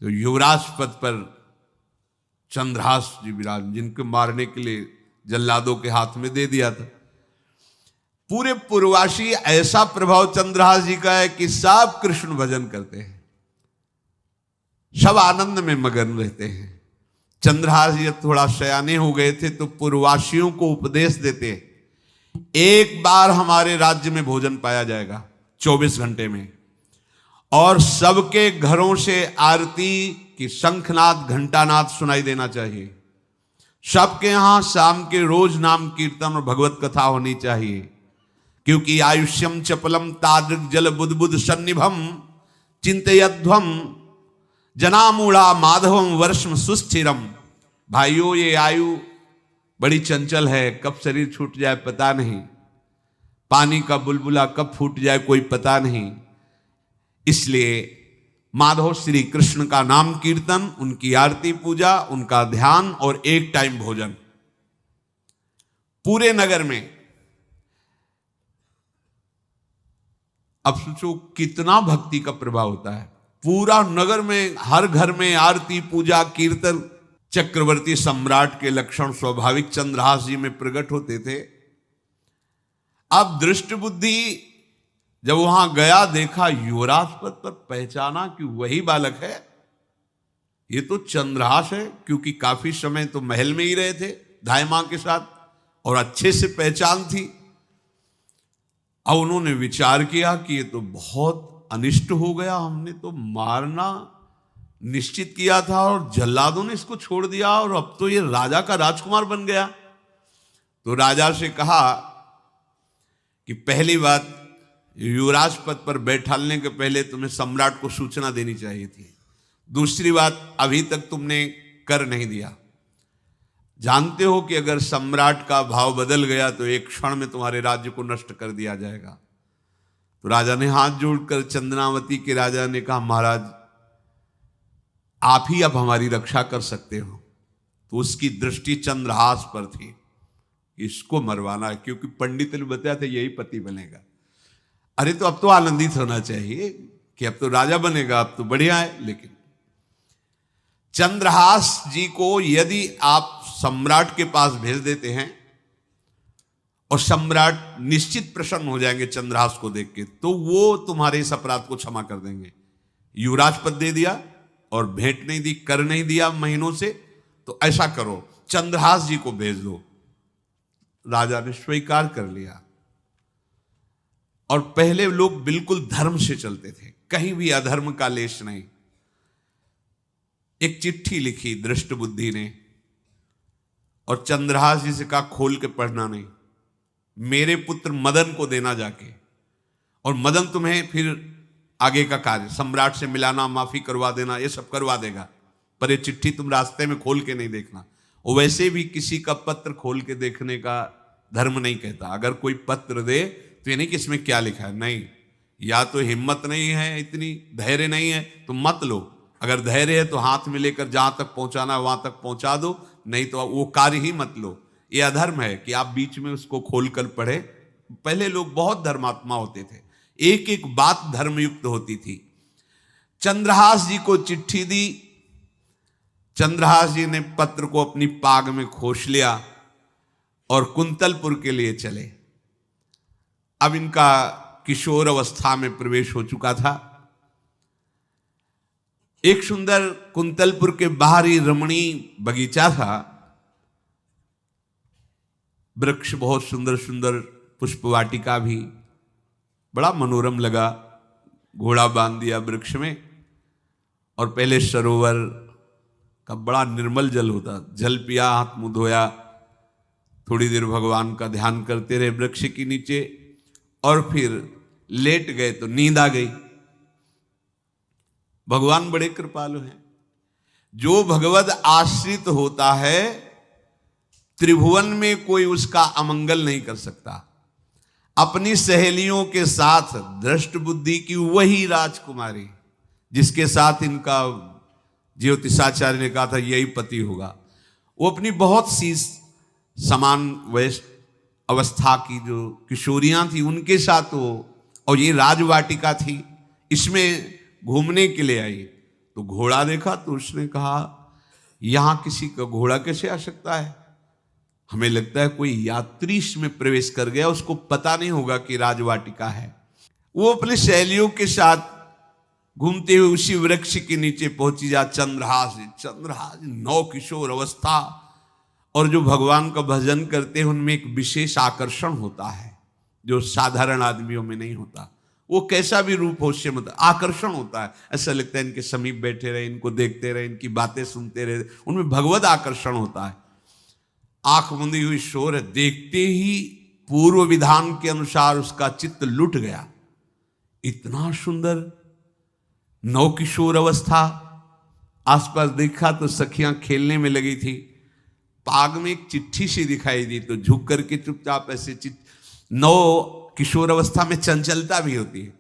तो युवराज पद पर चंद्रहास जी विराज, जिनको मारने के लिए जल्लादों के हाथ में दे दिया था। पूरे पूर्वासी ऐसा प्रभाव चंद्रहास जी का है कि सब कृष्ण भजन करते हैं, सब आनंद में मगन रहते हैं। चंद्रहास जी थोड़ा सयाने हो गए थे तो पूर्ववासियों को उपदेश देते, एक बार हमारे राज्य में भोजन पाया जाएगा 24 घंटे में, और सबके घरों से आरती की शंखनाद घंटानाद सुनाई देना चाहिए। सबके यहां शाम के रोज नाम कीर्तन और भगवत कथा होनी चाहिए, क्योंकि आयुष्यम चपलम तादृक जल बुद्बुद सन्निभम चिंतयध्वम जनामूढ़ा माधवम वर्षम सुस्थिरम। भाइयों, ये आयु बड़ी चंचल है, कब शरीर छूट जाए पता नहीं, पानी का बुलबुला कब फूट जाए कोई पता नहीं। इसलिए माधव श्री कृष्ण का नाम कीर्तन, उनकी आरती पूजा, उनका ध्यान और 1 टाइम भोजन। पूरे नगर में अब सोचो कितना भक्ति का प्रभाव होता है। पूरा नगर में, हर घर में आरती, पूजा, कीर्तन। चक्रवर्ती सम्राट के लक्षण स्वाभाविक चंद्रहास जी में प्रकट होते थे। अब दृष्ट बुद्धि जब वहां गया, देखा युवराज पद पर, पहचाना कि वही बालक है, ये तो चंद्रहास है, क्योंकि काफी समय तो महल में ही रहे थे धाय मां के साथ और अच्छे से पहचान थी। अब उन्होंने विचार किया कि ये तो बहुत अनिष्ट हो गया, हमने तो मारना निश्चित किया था और जल्लादों ने इसको छोड़ दिया और अब तो ये राजा का राजकुमार बन गया। तो राजा से कहा कि पहली बात, युवराज पद पर बैठालने के पहले तुम्हें सम्राट को सूचना देनी चाहिए थी। दूसरी बात, अभी तक तुमने कर नहीं दिया। जानते हो कि अगर सम्राट का भाव बदल गया तो एक क्षण में तुम्हारे राज्य को नष्ट कर दिया जाएगा। तो राजा ने हाथ जोड़कर, चंद्रावती के राजा ने कहा, महाराज आप ही अब हमारी रक्षा कर सकते हो। तो उसकी दृष्टि चंद्रहास पर थी, इसको मरवाना है, क्योंकि पंडित ने बताया था यही पति बनेगा। अरे तो अब तो आनंदित होना चाहिए कि अब तो राजा बनेगा, अब तो बढ़िया है। लेकिन चंद्रहास जी को यदि आप सम्राट के पास भेज देते हैं और सम्राट निश्चित प्रसन्न हो जाएंगे चंद्रहास को देख के, तो वो तुम्हारे इस अपराध को क्षमा कर देंगे। युवराज पद दे दिया और भेंट नहीं दी, कर नहीं दिया महीनों से, तो ऐसा करो चंद्रहास जी को भेज दो। राजा ने स्वीकार कर लिया। और पहले लोग बिल्कुल धर्म से चलते थे, कहीं भी अधर्म का लेश नहीं। एक चिट्ठी लिखी दृष्ट बुद्धि ने और चंद्रहास जी से कहा खोल के पढ़ना नहीं, मेरे पुत्र मदन को देना जाके, और मदन तुम्हें फिर आगे का कार्य सम्राट से मिलाना, माफी करवा देना, ये सब करवा देगा, पर ये चिट्ठी तुम रास्ते में खोल के नहीं देखना। और वैसे भी किसी का पत्र खोल के देखने का धर्म नहीं कहता। अगर कोई पत्र दे तो ये नहीं कि इसमें क्या लिखा है, नहीं, या तो हिम्मत नहीं है, इतनी धैर्य नहीं है तो मत लो। अगर धैर्य है तो हाथ में लेकर जहां तक पहुंचाना वहां तक पहुंचा दो, नहीं तो वो कार्य ही मत लो। ये अधर्म है कि आप बीच में उसको खोलकर पढ़े। पहले लोग बहुत धर्मात्मा होते थे, एक एक बात धर्मयुक्त होती थी। चंद्रहास जी को चिट्ठी दी, चंद्रहास जी ने पत्र को अपनी पाग में खोस लिया और कुंतलपुर के लिए चले। अब इनका किशोर अवस्था में प्रवेश हो चुका था। एक सुंदर कुंतलपुर के बाहरी रमणीय बगीचा था, वृक्ष बहुत सुंदर सुंदर, पुष्प वाटिका भी, बड़ा मनोरम लगा। घोड़ा बांध दिया वृक्ष में और पहले सरोवर का बड़ा निर्मल जल होता, जल पिया, हाथ मुंह धोया, थोड़ी देर भगवान का ध्यान करते रहे वृक्ष के नीचे और फिर लेट गए तो नींद आ गई। भगवान बड़े कृपालु हैं। जो भगवद आश्रित होता है त्रिभुवन में कोई उसका अमंगल नहीं कर सकता। अपनी सहेलियों के साथ दृष्ट बुद्धि की वही राजकुमारी जिसके साथ इनका ज्योतिषाचार्य ने कहा था यही पति होगा, वो अपनी बहुत सी समान वयस्क अवस्था की जो किशोरियां थी उनके साथ वो, और ये राजवाटिका थी, इसमें घूमने के लिए आई। तो घोड़ा देखा तो उसने कहा यहां किसी का घोड़ा कैसे आ सकता है, हमें लगता है कोई यात्री इसमें प्रवेश कर गया, उसको पता नहीं होगा कि राजवाटिका है। वो अपने सहेलियों के साथ घूमते हुए उसी वृक्ष के नीचे पहुंची। जा चंद्रहास नौ किशोर अवस्था, और जो भगवान का भजन करते हैं उनमें एक विशेष आकर्षण होता है जो साधारण आदमियों में नहीं होता। वो कैसा भी रूप हो उससे मतलब आकर्षण होता है, ऐसा लगता है इनके समीप बैठे रहे, इनको देखते रहे, इनकी बातें सुनते रहे, उनमें भगवत आकर्षण होता है। आंख मुंदी हुई शोर है, देखते ही पूर्व विधान के अनुसार उसका चित्त लुट गया। इतना सुंदर नौ किशोर अवस्था, आसपास देखा तो सखियां खेलने में लगी थी। पाग में एक चिट्ठी सी दिखाई दी तो झुक करके चुपचाप ऐसे नौ किशोर अवस्था में चंचलता भी होती है,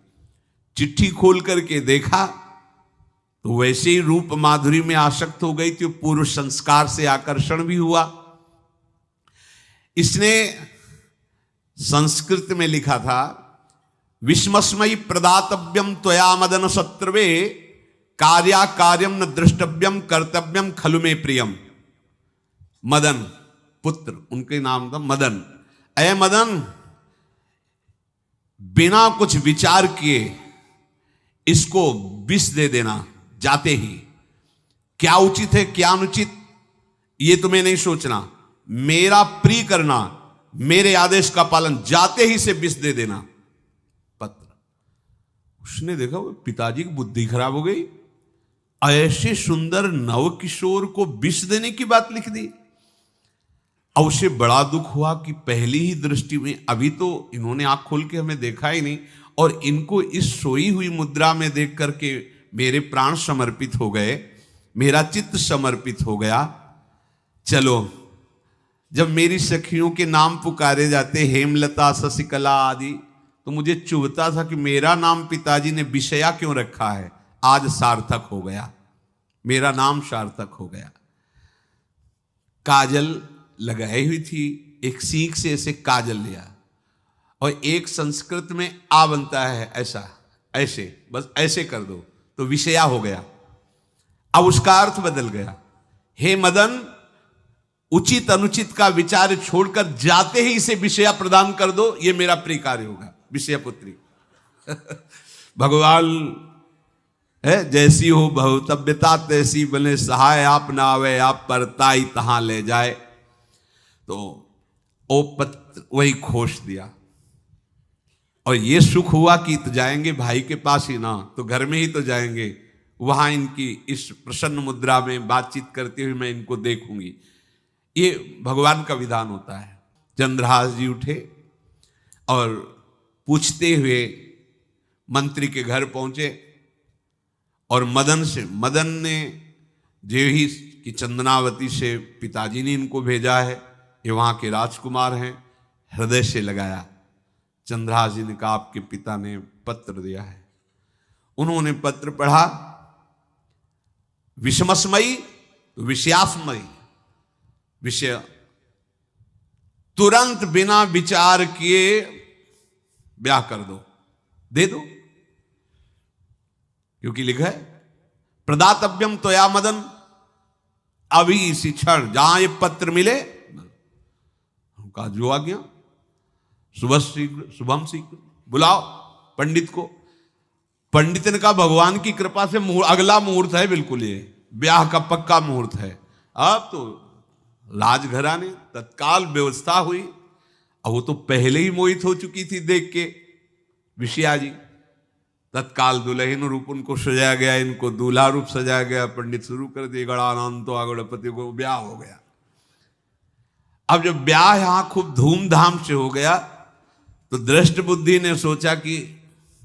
चिट्ठी खोल करके देखा तो वैसे ही रूप माधुरी में आसक्त हो गई थी, पूर्व संस्कार से आकर्षण भी हुआ। इसने संस्कृत में लिखा था विस्मस्मयी प्रदातव्यम त्वया मदन शत्रुवे, कार्या कार्यम न दृष्टव्यम कर्तव्यम खलु में प्रियम। मदन पुत्र, उनके नाम था मदन। अय मदन, बिना कुछ विचार किए इसको विष दे देना जाते ही। क्या उचित है क्या अनुचित ये तुम्हें नहीं सोचना, मेरा प्रिय करना, मेरे आदेश का पालन, जाते ही से विष दे देना। पत्र, उसने देखा वो पिताजी की बुद्धि खराब हो गई, ऐसे सुंदर नव किशोर को विष देने की बात लिख दी। अब उसे बड़ा दुख हुआ कि पहली ही दृष्टि में, अभी तो इन्होंने आंख खोल के हमें देखा ही नहीं, और इनको इस सोई हुई मुद्रा में देख करके मेरे प्राण समर्पित हो गए, मेरा चित्त समर्पित हो गया। चलो, जब मेरी सखियों के नाम पुकारे जाते, हेमलता शशिकला आदि, तो मुझे चुभता था कि मेरा नाम पिताजी ने विषया क्यों रखा है। आज सार्थक हो गया, मेरा नाम सार्थक हो गया। काजल लगाई हुई थी, एक सीख से ऐसे काजल लिया, और एक संस्कृत में आ बनता है ऐसा, ऐसे, बस ऐसे कर दो तो विषया हो गया। अब उसका अर्थ बदल गया। हे मदन, उचित अनुचित का विचार छोड़कर जाते ही इसे विषया प्रदान कर दो, ये मेरा प्रिय कार्य होगा। विषया पुत्री भगवान है, जैसी हो भवतव्यता तैसी बने, सहाय आप ना आवे आप परताई तहां ले जाए। तो ओ पत्र वही खोश दिया, और ये सुख हुआ कि तो जाएंगे भाई के पास ही ना, तो घर में ही तो जाएंगे, वहां इनकी इस प्रसन्न मुद्रा में बातचीत करते हुए मैं इनको देखूंगी। ये भगवान का विधान होता है। चंद्रहास जी उठे और पूछते हुए मंत्री के घर पहुंचे, और मदन ने जो ही कि चंदनावती से पिताजी ने इनको भेजा है, ये वहां के राजकुमार हैं, हृदय से लगाया। चंद्रहास जी ने कहा आपके पिता ने पत्र दिया है। उन्होंने पत्र पढ़ा, विषमस्मयी विषयास्मयी, विषय तुरंत बिना विचार किए ब्याह कर दो, दे दो, क्योंकि लिखा है प्रदातव्यम त्वया मदन, अभी इसी क्षण जहां ये पत्र मिले, कहा जो आ गया, सुबह शीघ्र शुभम शीघ्र, बुलाओ पंडित को। पंडित ने कहा भगवान की कृपा से अगला मुहूर्त है, बिल्कुल ये ब्याह का पक्का मुहूर्त है। अब तो राजघराने तत्काल व्यवस्था हुई। अब वो तो पहले ही मोहित हो चुकी थी देख के विषया जी। तत्काल दुल्हन रूप उनको सजाया गया, इनको दूल्हा रूप सजाया गया, पंडित शुरू कर दिए, गणानंतो आगणपति को ब्याह हो गया। अब जब ब्याह यहां खूब धूमधाम से हो गया, तो दृष्ट बुद्धि ने सोचा कि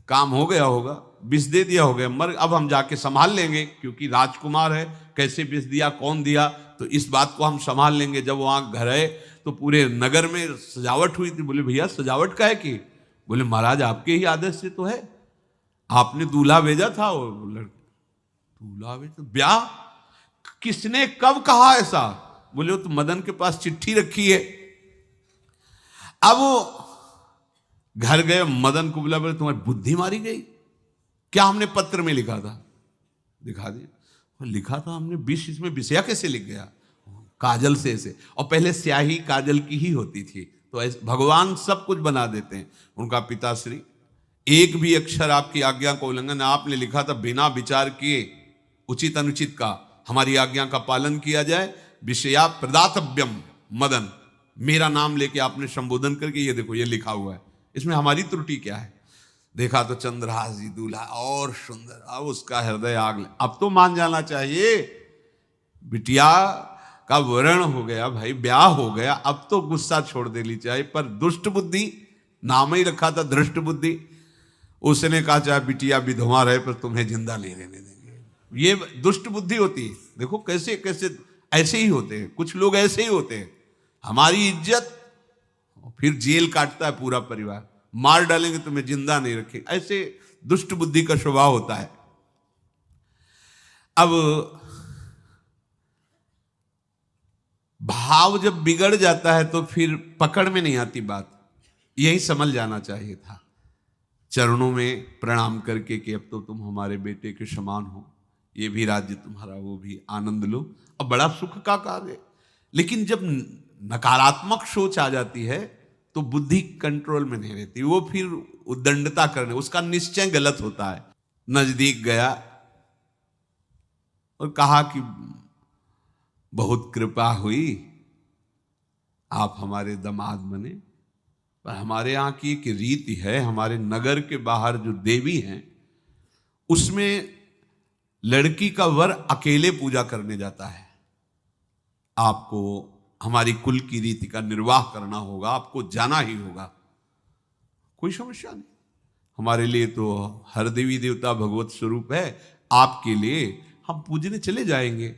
काम हो गया होगा, विष दे दिया हो गया, मर, अब हम जाके संभाल लेंगे, क्योंकि राजकुमार है, कैसे विष दिया कौन दिया, तो इस बात को हम संभाल लेंगे। जब वहां घर है तो पूरे नगर में सजावट हुई थी। बोले भैया सजावट का है कि? बोले महाराज आपके ही आदेश से तो है, आपने दूल्हा भेजा था। वो दूल्हा भेजा, ब्याह किसने कब कहा ऐसा? बोले वो तो मदन के पास चिट्ठी रखी है। अब वो घर गए, मदन को बोला, बोले तुम्हारी बुद्धि मारी गई, क्या हमने पत्र में लिखा था? दिखा दिया, लिखा था हमने विष, इसमें विषया कैसे लिख गया? काजल से ऐसे, और पहले स्याही काजल की ही होती थी, तो ऐसे भगवान सब कुछ बना देते हैं। उनका पिताश्री एक भी अक्षर आपकी आज्ञा का उल्लंघन, आपने लिखा था बिना विचार किए उचित अनुचित का हमारी आज्ञा का पालन किया जाए। विषया प्रदातव्यम मदन, मेरा नाम लेके आपने संबोधन करके ये देखो ये लिखा हुआ है, इसमें हमारी त्रुटि क्या है? देखा तो चंद्रहास जी दूल्हा और सुंदर, अब उसका हृदय आग ले। अब तो मान जाना चाहिए, बिटिया का वर्ण हो गया भाई, ब्याह हो गया, अब तो गुस्सा छोड़ देनी चाहिए। पर दुष्ट बुद्धि, नाम ही रखा था धृष्ट बुद्धि, उसने कहा चाहे बिटिया विधवा रहे पर तुम्हें जिंदा नहीं रहने देंगे। ये दुष्ट बुद्धि होती है। देखो कैसे कैसे ऐसे ही होते हैं, कुछ लोग ऐसे ही होते हैं, हमारी इज्जत, फिर जेल काटता है पूरा परिवार, मार डालेंगे तुम्हें जिंदा नहीं रखेंगे, ऐसे दुष्ट बुद्धि का स्वभाव होता है। अब भाव जब बिगड़ जाता है तो फिर पकड़ में नहीं आती बात, यही समझ जाना चाहिए था। चरणों में प्रणाम करके कि अब तो तुम हमारे बेटे के समान हो, ये भी राज्य तुम्हारा, वो भी आनंद लो। अब बड़ा सुख का कार्य। लेकिन जब नकारात्मक सोच आ जाती है तो बुद्धि कंट्रोल में नहीं रहती, वो फिर उद्दंडता करने, उसका निश्चय गलत होता है। नजदीक गया और कहा कि बहुत कृपा हुई, आप हमारे दामाद बने, पर हमारे यहाँ की एक रीति है, हमारे नगर के बाहर जो देवी हैं उसमें लड़की का वर अकेले पूजा करने जाता है। आपको हमारी कुल की रीति का निर्वाह करना होगा, आपको जाना ही होगा। कोई समस्या नहीं, हमारे लिए तो हर देवी देवता भगवत स्वरूप है, आपके लिए हम पूजने चले जाएंगे,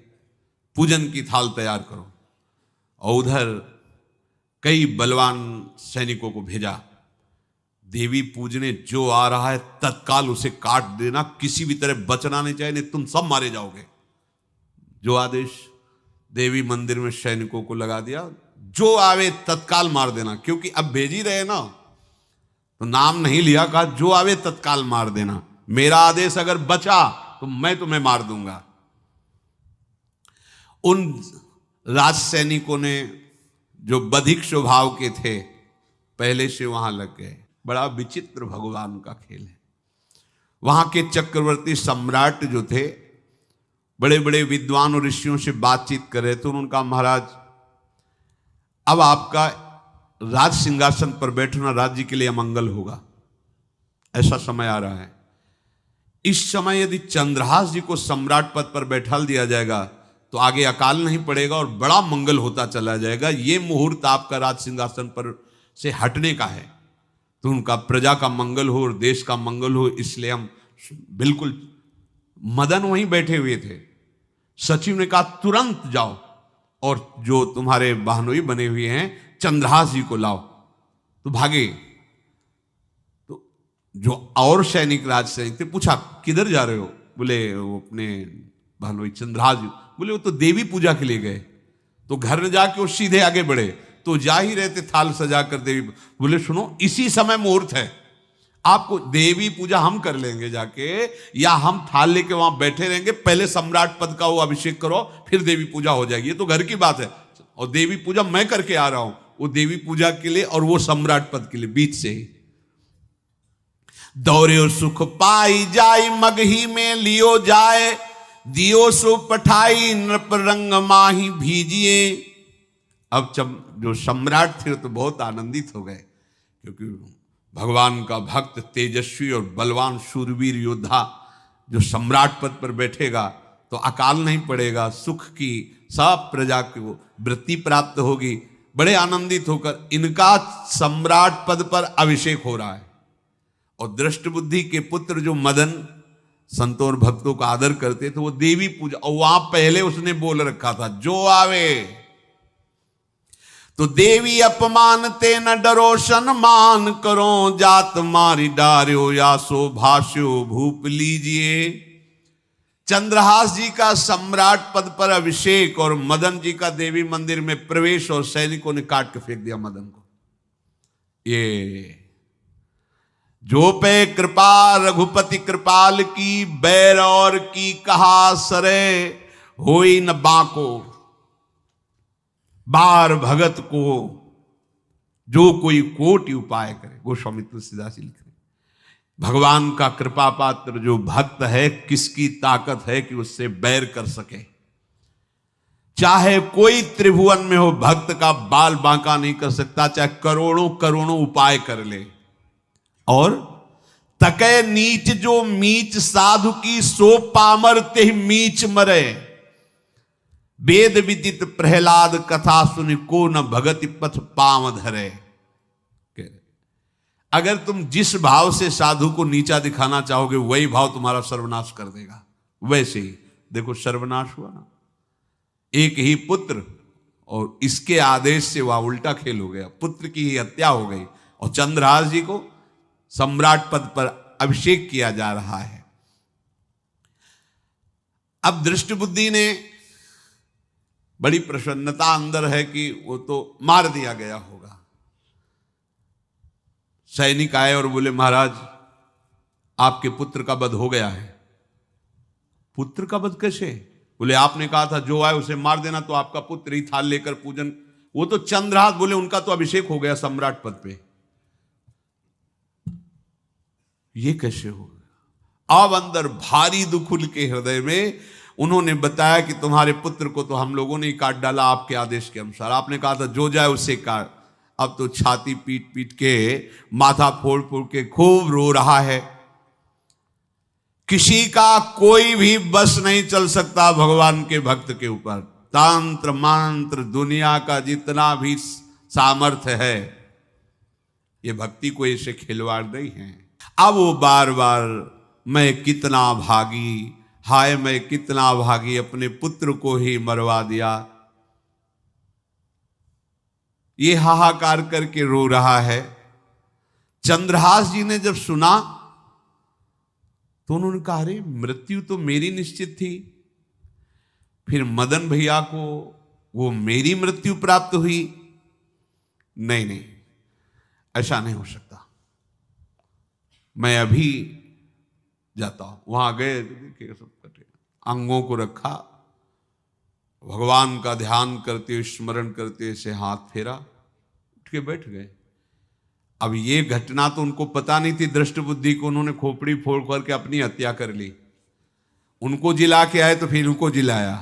पूजन की थाल तैयार करो। और उधर कई बलवान सैनिकों को भेजा, देवी पूजने जो आ रहा है तत्काल उसे काट देना, किसी भी तरह बचना नहीं चाहिए, नहीं तुम सब मारे जाओगे। जो आदेश देवी मंदिर में सैनिकों को लगा दिया, जो आवे तत्काल मार देना, क्योंकि अब भेज ही रहे ना, तो नाम नहीं लिया, कहा जो आवे तत्काल मार देना, मेरा आदेश अगर बचा तो मैं तुम्हें मार दूंगा। उन राज सैनिकों ने जो बधिक स्वभाव के थे पहले से वहां लग गए। बड़ा विचित्र भगवान का खेल है। वहां के चक्रवर्ती सम्राट जो थे, बड़े बड़े विद्वान और ऋषियों से बातचीत कर रहे थे। उन्होंने कहा महाराज अब आपका राज सिंहासन पर बैठना राज्य के लिए अमंगल होगा, ऐसा समय आ रहा है। इस समय यदि चंद्रहास जी को सम्राट पद पर बैठा दिया जाएगा तो आगे अकाल नहीं पड़ेगा और बड़ा मंगल होता चला जाएगा। ये मुहूर्त आपका राज सिंहासन पर से हटने का है, तो उनका प्रजा का मंगल हो और देश का मंगल हो, इसलिए हम बिल्कुल। मदन वहीं बैठे हुए थे। सचिव ने कहा तुरंत जाओ और जो तुम्हारे बहनोई बने हुए हैं चंद्रहास जी को लाओ। तो भागे। तो जो और सैनिक राज सैनिक थे, पूछा किधर जा रहे हो? बोले वो अपने बहनोई चंद्रहास जी। बोले वो तो देवी पूजा के लिए गए। तो घर में जाके वो सीधे आगे बढ़े, तो जा ही रहे थे थाल सजा कर देवी। बोले सुनो, इसी समय मुहूर्त है, आपको देवी पूजा हम कर लेंगे जाके, या हम थाल लेके वहां बैठे रहेंगे, पहले सम्राट पद का वो अभिषेक करो, फिर देवी पूजा हो जाएगी। ये तो घर की बात है, और देवी पूजा मैं करके आ रहा हूं, वो देवी पूजा के लिए और वो सम्राट पद के लिए, बीच से ही। दौरे सुख पाई जाई मगही में लियो जाए, दियो सो पठाई नृप रंग माही भीजिए। अब जो सम्राट थे तो बहुत आनंदित हो गए, क्योंकि भगवान का भक्त तेजस्वी और बलवान शूरवीर योद्धा जो सम्राट पद पर बैठेगा तो अकाल नहीं पड़ेगा, सुख की सब प्रजा को वृत्ति प्राप्त होगी। बड़े आनंदित होकर इनका सम्राट पद पर अभिषेक हो रहा है। और दृष्ट बुद्धि के पुत्र जो मदन संतों और भक्तों का आदर करते थे, वो देवी पूजा, और वहां पहले उसने बोल रखा था जो आवे तो देवी अपमान ते न डरो सम्मान करो, जात मारी डार्यो या सो भाष्यो भूप लीजिए। चंद्रहास जी का सम्राट पद पर अभिषेक और मदन जी का देवी मंदिर में प्रवेश, और सैनिकों ने काट के फेंक दिया मदन को। ये जो पे कृपा रघुपति कृपाल की, बैर और की कहा सरे होई न बाको। बार भगत को जो कोई कोटि उपाय करे, गोस्वामी तुलसीदास जी लिख रहे, भगवान का कृपा पात्र जो भक्त है, किसकी ताकत है कि उससे बैर कर सके। चाहे कोई त्रिभुवन में हो, भक्त का बाल बांका नहीं कर सकता, चाहे करोड़ों करोड़ों उपाय कर ले। और तके नीच जो मीच साधु की, सो पामर ते मीच मरे। वेद विदित प्रहलाद कथा सुनि, को न भगति पथ पाम धरे। अगर तुम जिस भाव से साधु को नीचा दिखाना चाहोगे, वही भाव तुम्हारा सर्वनाश कर देगा। वैसे ही देखो सर्वनाश हुआ ना, एक ही पुत्र, और इसके आदेश से वह उल्टा खेल हो गया, पुत्र की ही हत्या हो गई, और चंद्रहास जी को सम्राट पद पर अभिषेक किया जा रहा है। अब दृष्ट बुद्धि ने बड़ी प्रसन्नता अंदर है कि वो तो मार दिया गया होगा। सैनिक आए और बोले महाराज आपके पुत्र का वध हो गया है। पुत्र का वध कैसे? बोले आपने कहा था जो आए उसे मार देना, तो आपका पुत्र ही थाल लेकर पूजन, वो तो चंद्रहास, बोले उनका तो अभिषेक हो गया सम्राट पद पे, ये कैसे हो गया? अब अंदर भारी दुख उनके हृदय में, उन्होंने बताया कि तुम्हारे पुत्र को तो हम लोगों ने ही काट डाला आपके आदेश के अनुसार, आपने कहा था जो जाए उसे काट। अब तो छाती पीट पीट के, माथा फोड़ फोड़ के खूब रो रहा है। किसी का कोई भी बस नहीं चल सकता भगवान के भक्त के ऊपर। तंत्र मंत्र दुनिया का जितना भी सामर्थ्य है, ये भक्ति को ऐसे खिलवाड़ नहीं है। अब वो बार बार मैं कितना भागी, हाय मैं कितना भागी, अपने पुत्र को ही मरवा दिया, ये हाहाकार करके रो रहा है। चंद्रहास जी ने जब सुना तो उन्होंने कहा अरे मृत्यु तो मेरी निश्चित थी, फिर मदन भैया को वो मेरी मृत्यु प्राप्त हुई। नहीं नहीं, ऐसा नहीं हो सकता, मैं अभी जाता हूं। वहां गए, देखिए सब कटे, अंगों को रखा, भगवान का ध्यान करते स्मरण करते से हाथ फेरा, उठ के बैठ गए। अब ये घटना तो उनको पता नहीं थी, दृष्ट बुद्धि को उन्होंने खोपड़ी फोड़ करके अपनी हत्या कर ली। उनको जिला के आए तो फिर उनको जिलाया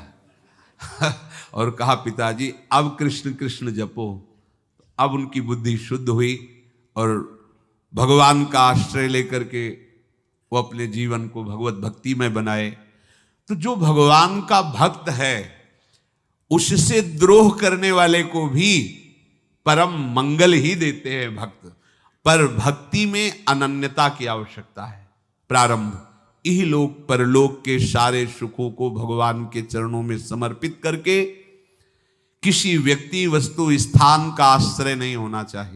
और कहा पिताजी अब कृष्ण कृष्ण जपो। अब उनकी बुद्धि शुद्ध हुई और भगवान का आश्रय लेकर के वो अपने जीवन को भगवत भक्ति में बनाए। तो जो भगवान का भक्त है उससे द्रोह करने वाले को भी परम मंगल ही देते हैं भक्त, पर भक्ति में अनन्यता की आवश्यकता है। प्रारंभ इहलोक परलोक के सारे सुखों को भगवान के चरणों में समर्पित करके किसी व्यक्ति वस्तु स्थान का आश्रय नहीं होना चाहिए।